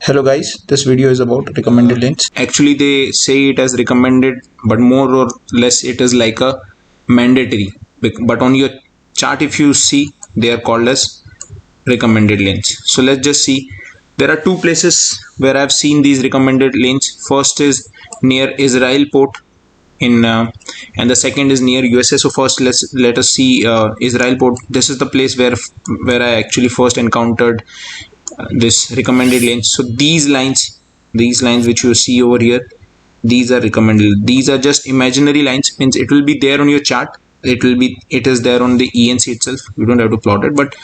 Hello guys, this video is about recommended lanes. Actually they say it as recommended, but more or less it is like a mandatory. But on your chart if you see, they are called as recommended lanes. So let's just see. There are two places where I've seen these recommended lanes. First is near Israel port and the second is near USA. So first let us see Israel port. This is the place where I actually first encountered this recommended lanes. So these lines which you see over here, these are recommended. These are just imaginary lines, means it will be there on your chart. It is there on the ENC itself. You don't have to plot it, but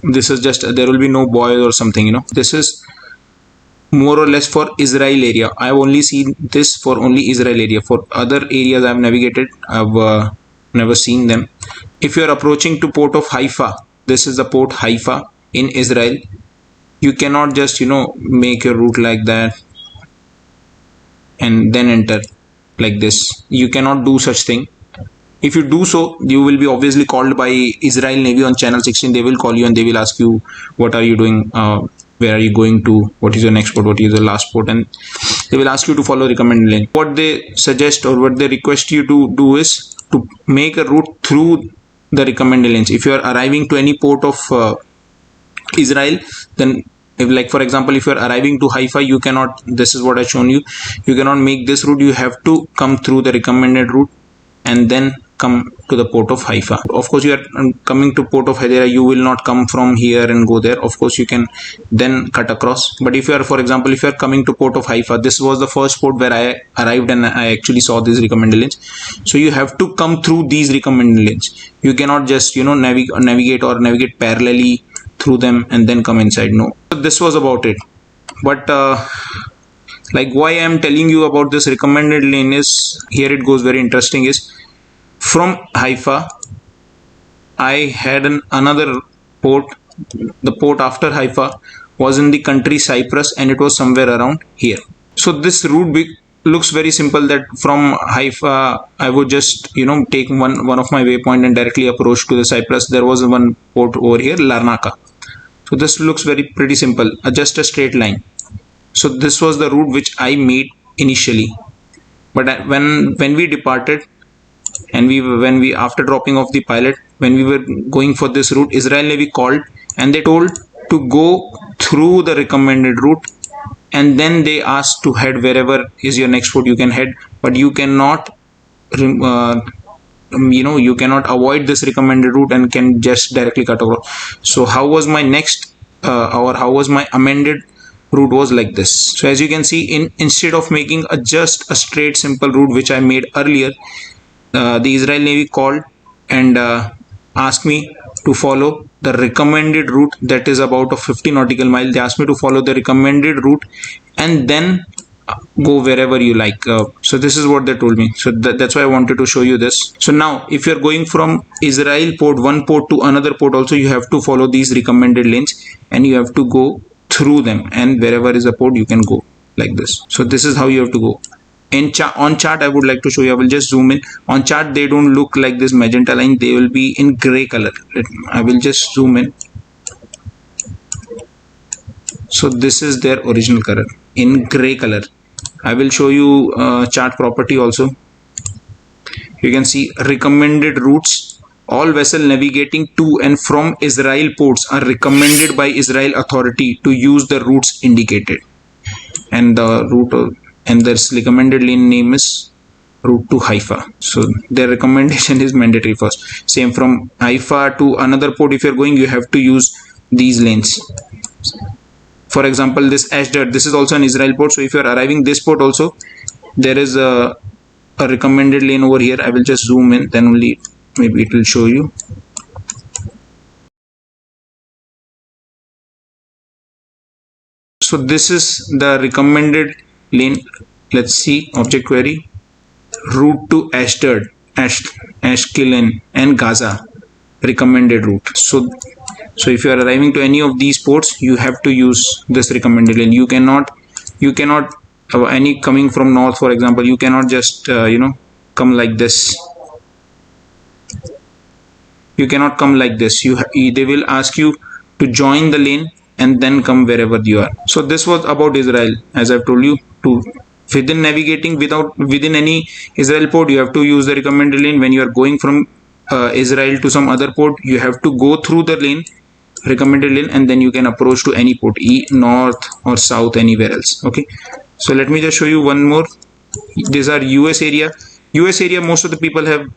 this is just, there will be no buoy or something, this is more or less for Israel area. I've only seen this for only Israel area. For other areas I've navigated, I've never seen them. If you're approaching to port of Haifa, this is the port Haifa in Israel. You cannot just make your route like that and then enter like this. You cannot do such thing. If you do so, you will be obviously called by Israel Navy on channel 16. They will call you and they will ask you, what are you doing, where are you going to, what is your next port, what is your last port, and they will ask you to follow recommended lane. What they suggest or what they request you to do is to make a route through the recommended lanes. If you are arriving to any port of Israel, then if, like for example, if you are arriving to Haifa, you cannot, this is what I've shown you, you cannot make this route. You have to come through the recommended route and then come to the port of Haifa. Of course, you are coming to port of Hadera, you will not come from here and go there. Of course, you can then cut across. But if you are, for example, if you are coming to port of Haifa, this was the first port where I arrived and I actually saw these recommended lanes. So you have to come through these recommended lanes. You cannot just navigate parallelly through them and then come inside. No. So this was about it. But like why I am telling you about this recommended lane is, here it goes very interesting, is from Haifa I had another port. The port after Haifa was in the country Cyprus and it was somewhere around here. So this route looks very simple, that from Haifa I would just take one of my waypoint and directly approach to the Cyprus. There was one port over here, Larnaca. So this looks pretty simple, just a straight line. So this was the route which I made initially, but when we departed and when we after dropping off the pilot, when we were going for this route, Israel Navy called and they told to go through the recommended route, and then they asked to head wherever is your next port. You can head, but you cannot you cannot avoid this recommended route and can just directly cut across. So how was my next how was my amended route was like this. So as you can see, instead of making just a straight simple route which I made earlier, the Israel Navy called and asked me to follow the recommended route, that is about a 50 nautical mile. They asked me to follow the recommended route and then go wherever you like. So this is what they told me. So that's why I wanted to show you this. So now if you're going from Israel port, one port to another port also, you have to follow these recommended lanes and you have to go through them, and wherever is a port you can go like this. So this is how you have to go. On chart I would like to show you. I will just zoom in. On chart they don't look like this magenta line, they will be in gray color. I will just zoom in. So this is their original color in gray color. I will show you chart property also. You can see recommended routes. All vessels navigating to and from Israel ports are recommended by Israel authority to use the routes indicated. And the route and this recommended lane name is route to Haifa. So their recommendation is mandatory first. Same from Haifa to another port, if you're going, you have to use these lanes. For example, this Ashdod, this is also an Israel port. So if you're arriving this port also, there is a recommended lane over here. I will just zoom in, then only maybe it will show you. So this is the recommended lane. Let's see, object query, route to Ashdod, Ashkelon and Gaza, recommended route. So if you are arriving to any of these ports, you have to use this recommended lane. You cannot any coming from north, for example, you cannot just come like this. You cannot come like this. They will ask you to join the lane and then come wherever you are. So this was about Israel. As I've told you, to within navigating within any Israel port, you have to use the recommended lane. When you are going from Israel to some other port, you have to go through the lane, recommended lane, and then you can approach to any port, north or south, anywhere else. Okay, so let me just show you one more. These are US area. US area, most of the people have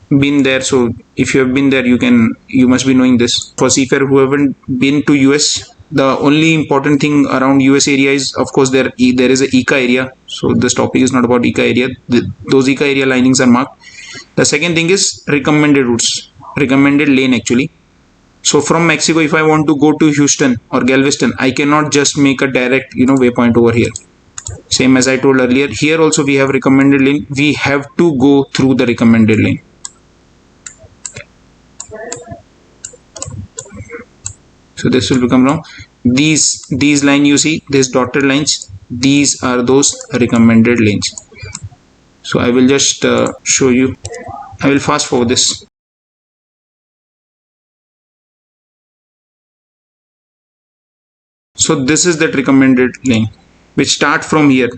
been there. So if you have been there, you must be knowing this. For seafarer who haven't been to US, the only important thing around US area is, of course, there is a ICA area. So this topic is not about ICA area. Those ICA area linings are marked. The second thing is recommended routes, recommended lane actually. So from Mexico, if I want to go to Houston or Galveston, I cannot just make a direct waypoint over here. Same as I told earlier, here also we have recommended lane. We have to go through the recommended lane. So this will become wrong. These line you see, these dotted lines, these are those recommended lanes. So I will just show you. I will fast forward this. So this is that recommended lane, which start from here,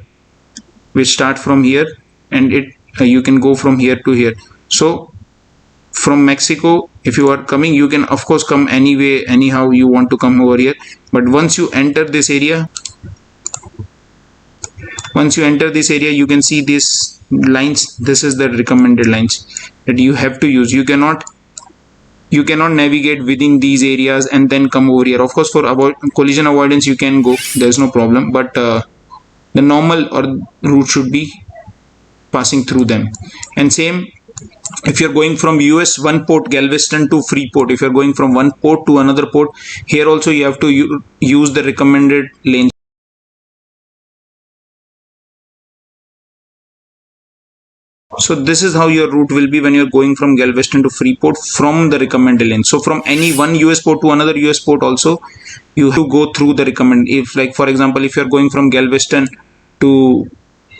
and you can go from here to here. So from Mexico, if you are coming, you can of course come anyway, anyhow you want to come over here. But once you enter this area, you can see these lines. This is the recommended lines that you have to use. You cannot navigate within these areas and then come over here. Of course, for collision avoidance you can go, there's no problem, but the normal or route should be passing through them. And same if you're going from US one port, Galveston to Freeport, if you're going from one port to another port, here also you have to use the recommended lane. So this is how your route will be when you're going from Galveston to Freeport from the recommended lane. So from any one US port to another US port also, you have to go through the recommended. If, like for example, if you're going from Galveston to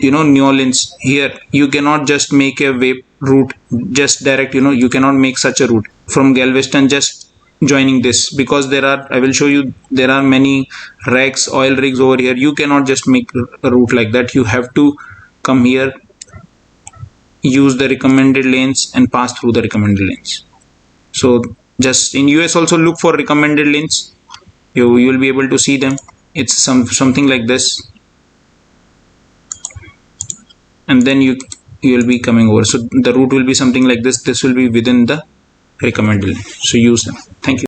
New Orleans, here you cannot just make a way route just direct. You cannot make such a route from Galveston just joining this, because I will show you, there are many wrecks, oil rigs over here. You cannot just make a route like that. You have to come here, use the recommended lanes and pass through the recommended lanes. So just in US also look for recommended lanes. You will be able to see them. It's something like this, and then you will be coming over. So the route will be something like this. This will be within the recommended lane. So use them. Thank you.